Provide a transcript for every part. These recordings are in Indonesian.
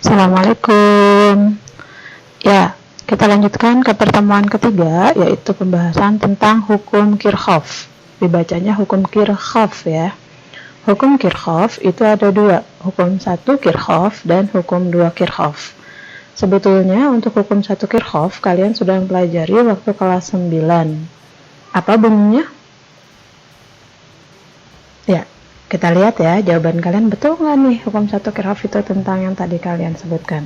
Assalamualaikum. Ya, kita lanjutkan ke pertemuan ketiga, yaitu pembahasan tentang hukum Kirchhoff. Dibacanya hukum Kirchhoff ya. Hukum Kirchhoff itu ada dua, hukum 1 Kirchhoff dan hukum 2 Kirchhoff. Sebetulnya untuk hukum 1 Kirchhoff kalian sudah mempelajari waktu kelas 9. Apa bunyinya? Ya, kita lihat ya, jawaban kalian betul nggak nih hukum 1 Kirchhoff itu tentang yang tadi kalian sebutkan.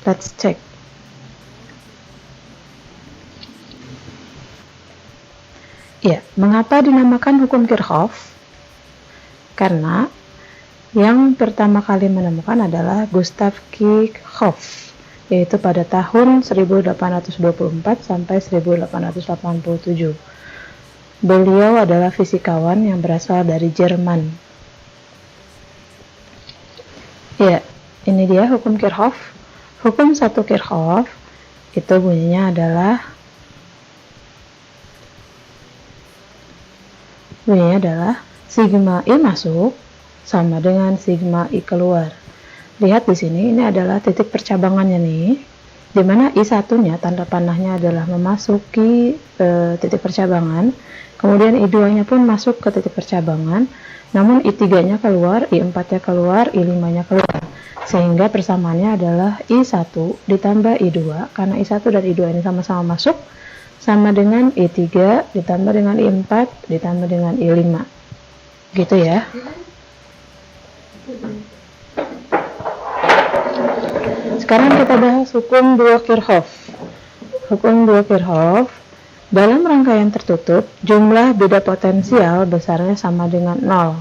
Let's check. Ya, mengapa dinamakan hukum Kirchhoff? Karena yang pertama kali menemukan adalah Gustav Kirchhoff, yaitu pada tahun 1824 sampai 1887. Beliau adalah fisikawan yang berasal dari Jerman. Ya, ini dia hukum Kirchhoff. Hukum 1 Kirchhoff itu bunyinya adalah sigma I masuk sama dengan sigma I keluar. Lihat di sini, ini adalah titik percabangannya nih, di mana I1-nya tanda panahnya adalah memasuki titik percabangan, kemudian I2-nya pun masuk ke titik percabangan, namun I3-nya keluar, I4-nya keluar, I5-nya keluar, sehingga persamaannya adalah I1 ditambah I2, karena I1 dan I2 ini sama-sama masuk, sama dengan I3 ditambah dengan I4 ditambah dengan I5, gitu ya. Sekarang kita bahas hukum 2 Kirchhoff. Hukum 2 Kirchhoff, dalam rangkaian tertutup, jumlah beda potensial besarnya sama dengan 0.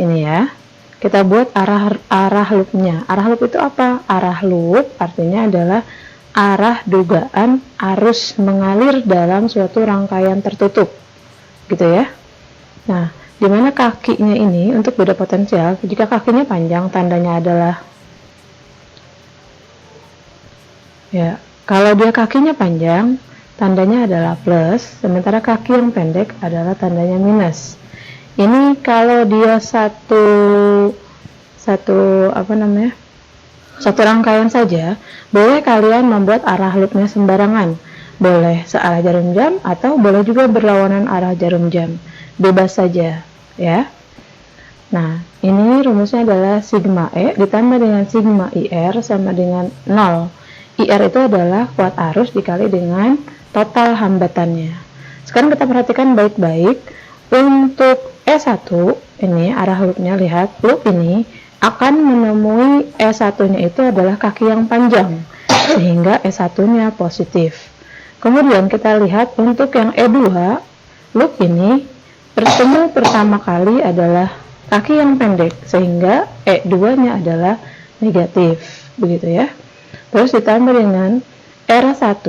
Ini ya. Kita buat arah loopnya. Arah loop itu apa? Arah loop artinya adalah arah dugaan arus mengalir dalam suatu rangkaian tertutup. Gitu ya. Nah, di mana kakinya ini untuk beda potensial, jika kakinya panjang tandanya adalah ya, kalau dia kakinya panjang tandanya adalah plus, sementara kaki yang pendek adalah tandanya minus. Ini kalau dia satu rangkaian saja, boleh kalian membuat arah loopnya sembarangan, boleh searah jarum jam atau boleh juga berlawanan arah jarum jam, bebas saja ya. Nah, ini rumusnya adalah sigma E ditambah dengan sigma IR sama dengan 0. IR itu adalah kuat arus dikali dengan total hambatannya. Sekarang kita perhatikan baik-baik. Untuk E1 ini arah loopnya, lihat loop ini akan menemui E1-nya itu adalah kaki yang panjang, sehingga E1-nya positif. Kemudian kita lihat untuk yang E2, loop ini bertemu pertama kali adalah kaki yang pendek, sehingga E2-nya adalah negatif, begitu ya. Terus ditambah dengan R1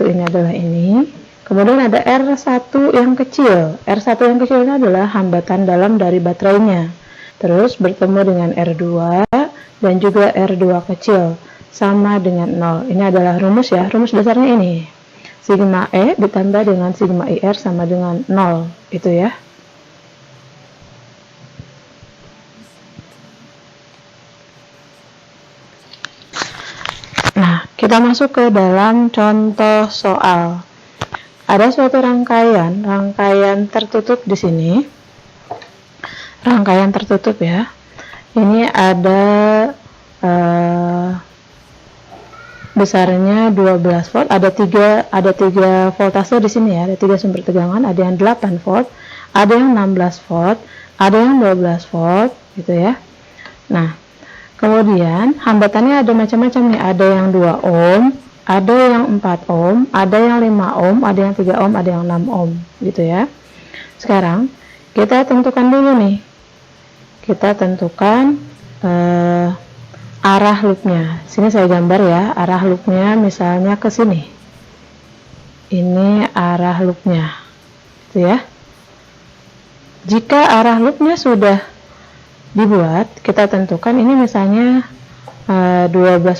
ini adalah ini, kemudian ada R1 yang kecil. R1 yang kecil ini adalah hambatan dalam dari baterainya. Terus bertemu dengan R2 dan juga R2 kecil sama dengan 0. Ini adalah rumus ya, rumus dasarnya ini. Sigma E ditambah dengan sigma IR sama dengan 0, itu ya. Nah, kita masuk ke dalam contoh soal. Ada suatu rangkaian tertutup di sini. Rangkaian tertutup ya. Ini ada besarnya 12 volt, ada 3 voltase di sini ya, ada 3 sumber tegangan, ada yang 8 volt, ada yang 16 volt, ada yang 12 volt gitu ya. Nah, kemudian hambatannya ada macam-macam nih, ada yang 2 ohm, ada yang 4 ohm, ada yang 5 ohm, ada yang 3 ohm, ada yang 6 ohm gitu ya. Sekarang kita tentukan dulu nih, kita tentukan arah loopnya. Sini saya gambar ya, arah loopnya misalnya ke sini. Ini arah loopnya gitu ya. Jika arah loopnya sudah dibuat, kita tentukan ini misalnya 12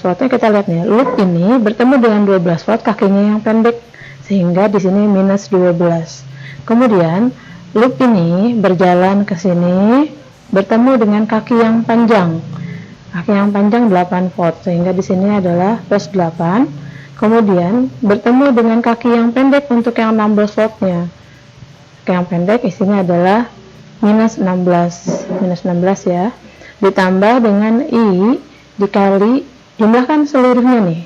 voltnya, kita lihat nih, loop ini bertemu dengan 12 volt kakinya yang pendek, sehingga di sini minus 12. Kemudian loop ini berjalan ke sini bertemu dengan kaki yang panjang, Kaki yang panjang 8 volt, sehingga di sini adalah plus 8. Kemudian bertemu dengan kaki yang pendek untuk yang 16 voltnya. Kaki yang pendek isinya adalah minus 16 ya. Ditambah dengan I dikali, jumlahkan seluruhnya nih.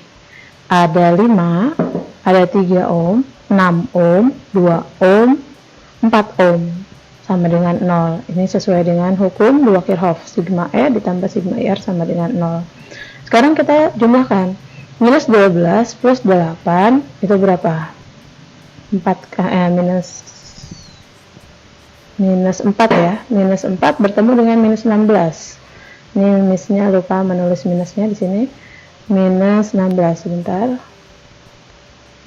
Ada 5, ada 3 ohm, 6 ohm, 2 ohm, 4 ohm, sama dengan 0. Ini sesuai dengan hukum 2 Kirchhoff. Sigma E ditambah sigma IR sama dengan 0. Sekarang kita jumlahkan. Minus 12 plus 8 itu berapa? 4, minus 4 ya. Minus 4 bertemu dengan minus 16. Ini minusnya, lupa menulis minusnya di sini. Minus 16 sebentar.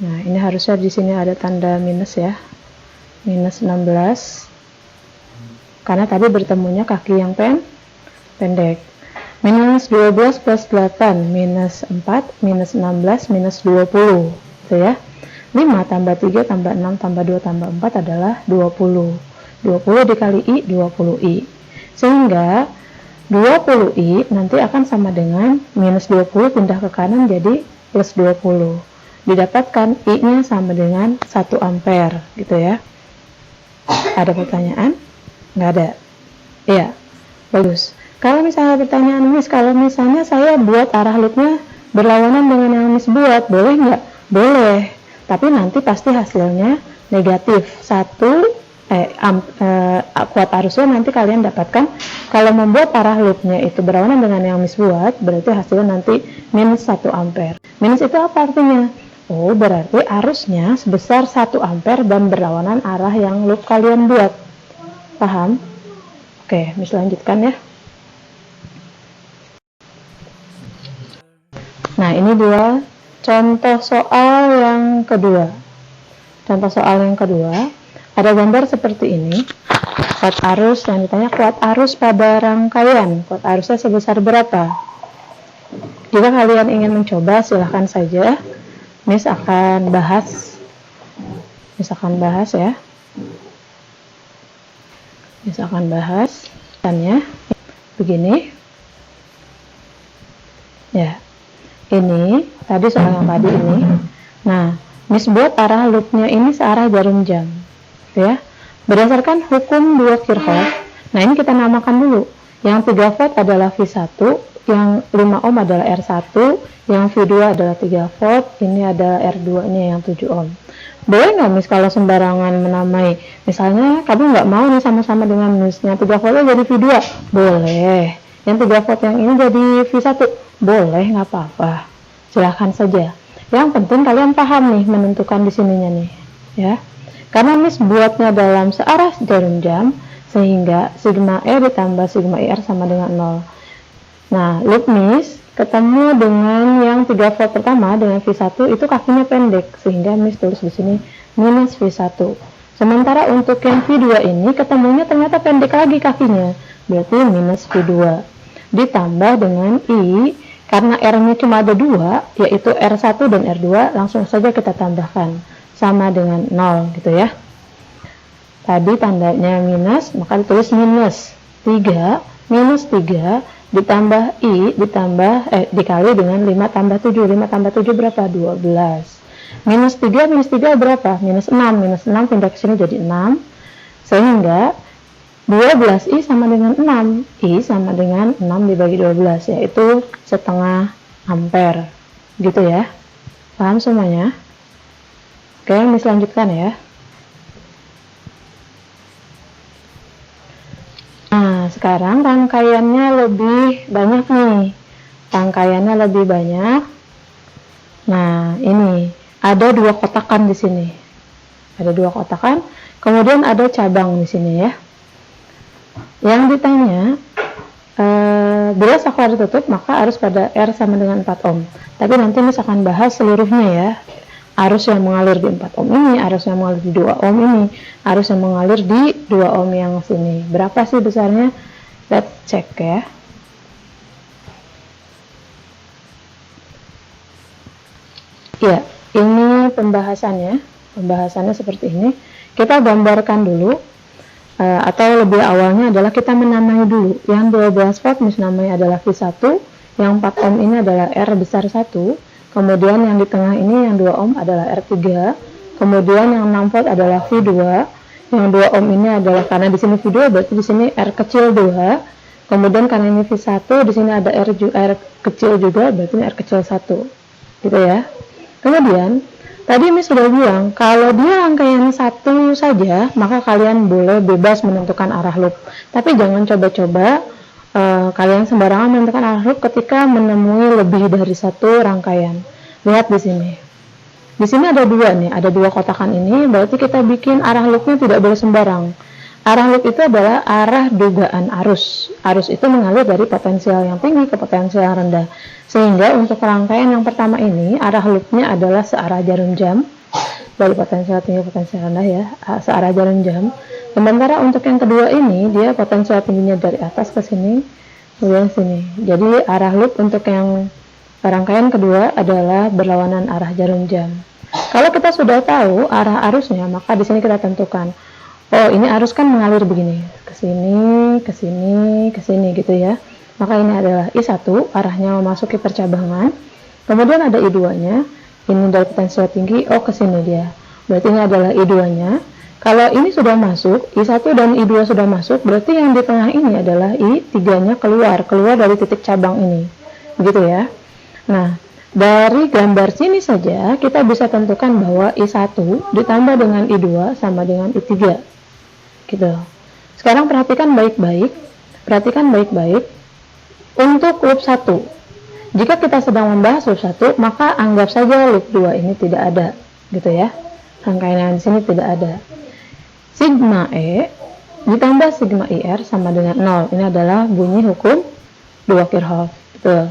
Nah, ini harusnya di sini ada tanda minus ya. Minus 16. Karena tadi bertemunya kaki yang pendek. Minus 12 plus 8, minus 4, minus 16, minus 20. Gitu ya. 5 tambah 3 tambah 6 tambah 2 tambah 4 adalah 20. 20 dikali I, 20I. Sehingga 20I nanti akan sama dengan minus 20 pindah ke kanan jadi plus 20. Didapatkan I-nya sama dengan 1 ampere gitu ya. Ada pertanyaan? Nggak ada? Iya, bagus. Kalau misalnya pertanyaan Miss, kalau misalnya saya buat arah loopnya berlawanan dengan yang Miss buat, boleh nggak? Boleh, tapi nanti pasti hasilnya negatif. Kuat arusnya nanti kalian dapatkan. Kalau membuat arah loopnya itu berlawanan dengan yang Miss buat, berarti hasilnya nanti minus 1 ampere. Minus itu apa artinya? Oh, berarti arusnya sebesar 1 ampere dan berlawanan arah yang loop kalian buat. Paham? Oke, Miss lanjutkan ya. Nah, ini dua contoh soal yang kedua. Contoh soal yang kedua, ada gambar seperti ini. Kuat arus, yang ditanya kuat arus pada rangkaian. Kuat arusnya sebesar berapa? Jika kalian ingin mencoba, silahkan saja. Miss akan bahas. Ya. Miss akan bahas. Tanya, begini. Ya. Ini tadi soal yang tadi ini. Nah, Miss buat arah loopnya ini searah jarum jam, ya. Berdasarkan hukum 2 Kirchhoff. Nah, ini kita namakan dulu. Yang 3 volt adalah V1, yang 5 ohm adalah R1, yang V2 adalah 3 volt, ini adalah R2-nya yang 7 ohm. Boleh nggak Miss kalau sembarangan menamai? Misalnya kamu nggak mau nih sama-sama dengan Miss, yang 3 voltnya jadi V2, boleh. Yang 3 volt yang ini jadi V1, boleh, nggak apa-apa. Silahkan saja. Yang penting kalian paham nih menentukan di sininya nih, ya. Karena Miss buatnya dalam searah jarum jam, sehingga sigma E ditambah sigma IR sama dengan 0. Nah, loop Miss ketemu dengan yang 3 volt pertama dengan V1 itu kakinya pendek, sehingga Miss tulis di sini minus V1. Sementara untuk yang V2 ini ketemunya ternyata pendek lagi kakinya, berarti minus V2. Ditambah dengan I, karena R-nya cuma ada 2, yaitu R1 dan R2, langsung saja kita tambahkan sama dengan 0 gitu ya. Tadi tandanya minus, maka ditulis minus 3, minus 3 ditambah I dikali dengan 5 tambah 7. 5 tambah 7 berapa? 12. Minus 3 berapa? Minus 6 pindah ke sini jadi 6, sehingga 12I sama dengan 6. I sama dengan 6 dibagi 12, yaitu setengah ampere. Gitu ya. Paham semuanya? Oke, Miss lanjutkan ya. Nah, sekarang rangkaiannya lebih banyak nih. Rangkaiannya lebih banyak. Nah, ini ada 2 kotakan di sini. Ada 2 kotakan. Kemudian ada cabang di sini ya. Yang ditanya, bila saklar ditutup, maka arus pada R sama dengan 4 ohm. Tapi nanti Miss akan bahas seluruhnya ya. Arus yang mengalir di 4 ohm ini, arus yang mengalir di 2 ohm ini, arus yang mengalir di 2 ohm yang sini. Berapa sih besarnya? Let's check ya. Ya, ini pembahasannya. Pembahasannya seperti ini. Kita gambarkan dulu. atau lebih awalnya adalah kita menamai dulu. Yang 12 volt Miss namai adalah V1, yang 4 ohm ini adalah R besar 1, kemudian yang di tengah ini yang 2 ohm adalah R3, kemudian yang 6 volt adalah V2, yang 2 ohm ini adalah, karena di sini V2 berarti di sini R kecil 2, kemudian karena ini V1 di sini ada R kecil juga, berarti ini R kecil 1, gitu ya. Kemudian tadi Miss sudah bilang kalau dia rangkaian satu saja maka kalian boleh bebas menentukan arah loop, tapi jangan coba-coba kalian sembarangan menentukan arah loop ketika menemui lebih dari satu rangkaian. Lihat di sini. Di sini ada dua nih, ada dua kotakan ini, berarti kita bikin arah loopnya tidak boleh sembarang. Arah loop itu adalah arah dugaan arus. Arus itu mengalir dari potensial yang tinggi ke potensial yang rendah. Sehingga untuk rangkaian yang pertama ini, arah loopnya adalah searah jarum jam. Dari potensial tinggi ke potensial rendah ya, searah jarum jam. Sementara untuk yang kedua ini, dia potensial tingginya dari atas ke sini, kemudian sini. Jadi arah loop untuk yang rangkaian kedua adalah berlawanan arah jarum jam. Kalau kita sudah tahu arah arusnya, maka di sini kita tentukan. Oh, ini arus kan mengalir begini, ke sini, ke sini, ke sini gitu ya. Maka ini adalah I1, arahnya memasuki percabangan. Kemudian ada I2-nya, ini dari potensial tinggi, oh ke sini dia. Berarti ini adalah I2-nya. Kalau ini sudah masuk, I1 dan I2 sudah masuk, berarti yang di tengah ini adalah I3-nya keluar dari titik cabang ini. Begitu ya. Nah, dari gambar sini saja kita bisa tentukan bahwa I1 ditambah dengan I2 sama dengan I3. Gitu. Sekarang perhatikan baik-baik untuk loop 1. Jika kita sedang membahas loop 1, maka anggap saja loop 2 ini tidak ada, gitu ya. Rangkaian yang di sini tidak ada. Sigma E ditambah sigma IR sama dengan 0. Ini adalah bunyi hukum 2 Kirchhoff. Gitu.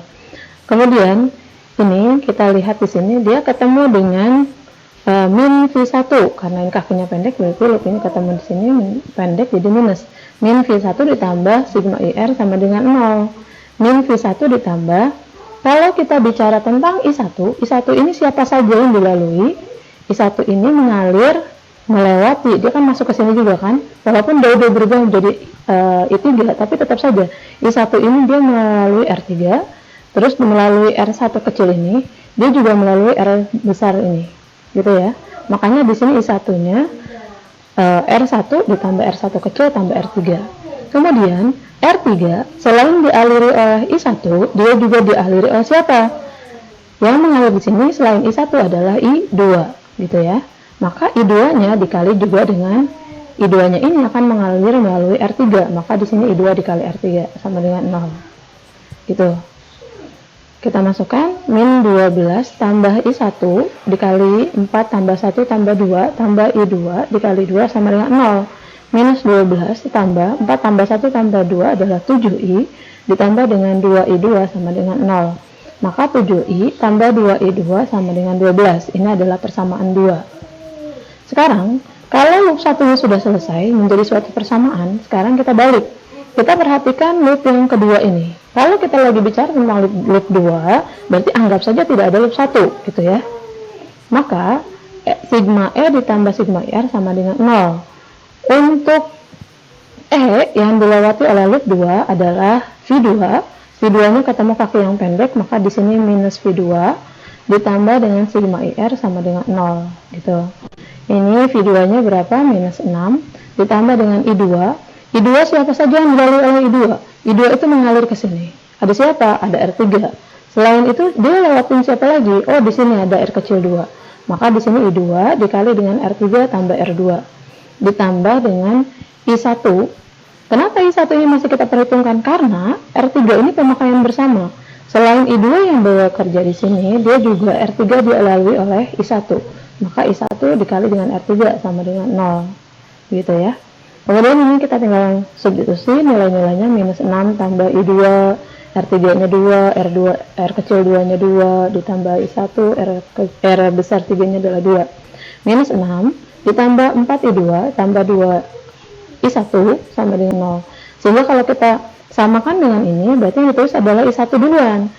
Kemudian ini kita lihat di sini dia ketemu dengan min V1, karena ini kakinya pendek berarti loop ini ketemu di sini pendek jadi minus. Min V1 ditambah sigma IR sama dengan 0. Min V1 ditambah, kalau kita bicara tentang I1 ini siapa saja yang dilalui? I1 ini mengalir melewati, dia kan masuk ke sini juga kan, walaupun dia udah berubah menjadi I3, tapi tetap saja I1 ini dia melalui R3, terus melalui R1 kecil ini, dia juga melalui R besar ini, gitu ya. Makanya di sini I1-nya R1 ditambah R1 kecil tambah R3. Kemudian R3 selain dialiri oleh I1, dia juga dialiri oleh siapa? Yang mengalir di sini selain I1 adalah I2, gitu ya. Maka I2-nya dikali juga dengan I2-nya ini akan mengalir melalui R3, maka di sini I2 dikali R3 sama dengan 0. Gitu. Kita masukkan min 12 tambah I1 dikali 4 tambah 1 tambah 2 tambah I2 dikali 2 sama dengan 0. Minus 12 tambah 4 tambah 1 tambah 2 adalah 7I ditambah dengan 2I2 sama dengan 0. Maka 7I tambah 2I2 sama dengan 12. Ini adalah persamaan 2. Sekarang, kalau loop satunya sudah selesai menjadi suatu persamaan, sekarang kita balik. Kita perhatikan loop yang kedua ini. Kalau kita lagi bicara tentang loop 2, berarti anggap saja tidak ada loop 1, gitu ya. Maka, sigma E ditambah sigma IR sama dengan 0. Untuk E yang dilewati oleh loop 2 adalah V2. V2-nya ketemu kaki yang pendek, maka di sini minus V2 ditambah dengan sigma IR sama dengan 0, gitu. Ini V2-nya berapa? Minus 6 ditambah dengan I2. I2 siapa saja yang dilalui oleh I2? I2 itu mengalir ke sini. Ada siapa? Ada R3. Selain itu dia lewatin siapa lagi? Oh, di sini ada R kecil 2. Maka di sini I2 dikali dengan R3 tambah R2 ditambah dengan I1. Kenapa I1 ini masih kita perhitungkan? Karena R3 ini pemakaian bersama. Selain I2 yang bekerja di sini, dia juga R3 dilalui oleh I1. Maka I1 dikali dengan R3 sama dengan 0. Gitu ya. Kemudian ini kita tinggal substitusi nilai-nilainya minus 6 tambah I2, R3-nya 2, R kecil 2-nya 2, ditambah I1, R besar 3-nya adalah 2. Minus 6 ditambah 4I2 tambah 2 I1 sama dengan 0. Sehingga kalau kita samakan dengan ini, berarti yang ditulis adalah I1 duluan.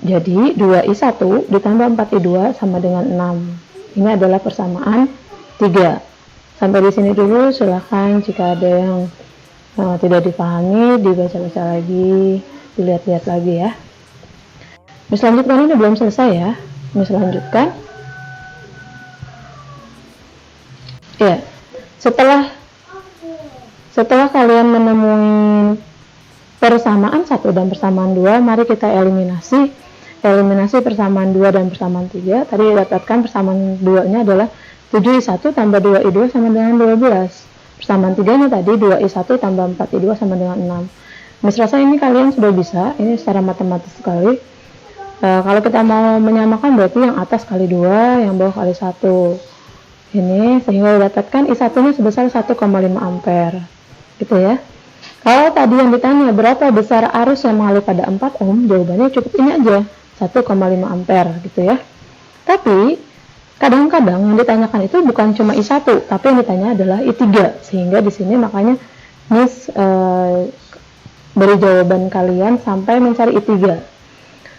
Jadi 2I1 ditambah 4I2 sama dengan 6. Ini adalah persamaan 3. Sampai di sini dulu, silakan jika ada yang tidak dipahami, dibaca-baca lagi, dilihat-lihat lagi ya. Mis lanjutkan, ini belum selesai ya. Mis lanjutkan. Ya, setelah kalian menemui persamaan 1 dan persamaan 2, mari kita eliminasi persamaan 2 dan persamaan 3. Tadi didapatkan persamaan 2-nya adalah 7i1 tambah 2i2 sama dengan 12. Persamaan 3-nya tadi 2i1 tambah 4i2 sama dengan 6. Mis rasa ini kalian sudah bisa, ini secara matematis sekali. Kalau kita mau menyamakan berarti yang atas kali 2, yang bawah kali 1. Ini sehingga didapatkan I1-nya sebesar 1,5 ampere. Gitu ya. Kalau tadi yang ditanya berapa besar arus yang mengalir pada 4 ohm, jawabannya cukup ini aja, 1,5 ampere gitu ya. Tapi kadang-kadang yang ditanyakan itu bukan cuma I1, tapi yang ditanya adalah I3, sehingga di sini makanya Miss beri jawaban kalian sampai mencari I3.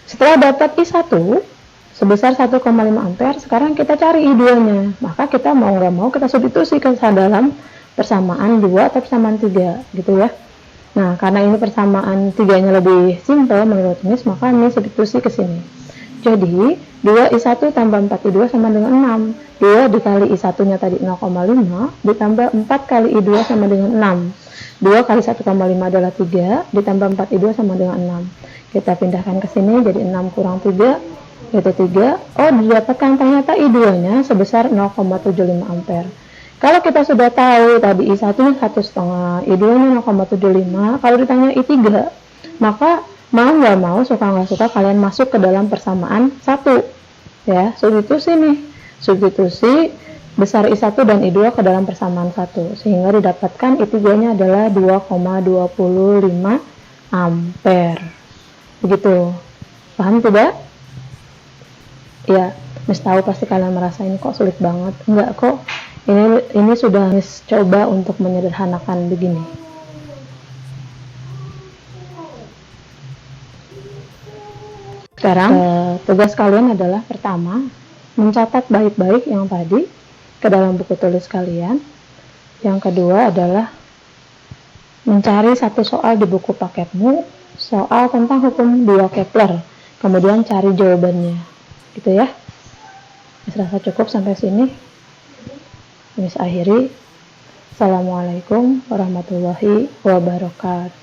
Setelah dapat I1 sebesar 1,5 ampere, sekarang kita cari I2-nya. Maka kita mau nggak mau kita substitusi ke dalam persamaan 2 atau persamaan 3 gitu ya. Nah, karena ini persamaan 3-nya lebih simpel menurut Miss, maka Miss substitusi ke sini. Jadi, 2i1 tambah 4i2 sama dengan 6. 2 dikali i1-nya tadi 0,5 ditambah 4 kali i2 sama dengan 6. 2 kali 1,5 adalah 3, ditambah 4i2 sama dengan 6. Kita pindahkan ke sini jadi 6 kurang 3 yaitu 3. Oh, didapatkan ternyata I2-nya sebesar 0,75 ampere. Kalau kita sudah tahu tadi I1-nya 1,5, I2-nya 0,75, kalau ditanya I3, maka mau nggak mau, suka nggak suka, kalian masuk ke dalam persamaan 1. Ya, substitusi nih. Substitusi besar I1 dan I2 ke dalam persamaan 1. Sehingga didapatkan I3-nya adalah 2,25 ampere. Begitu. Paham tidak? Ya, Miss tahu pasti kalian merasa ini kok sulit banget. Enggak kok, ini sudah Miss coba untuk menyederhanakan begini. Sekarang tugas kalian adalah pertama, mencatat baik-baik yang tadi ke dalam buku tulis kalian. Yang kedua adalah mencari satu soal di buku paketmu, soal tentang hukum 2 Kepler, kemudian cari jawabannya. Gitu ya. Miss rasa cukup sampai sini. Miss akhiri. Assalamualaikum warahmatullahi wabarakatuh.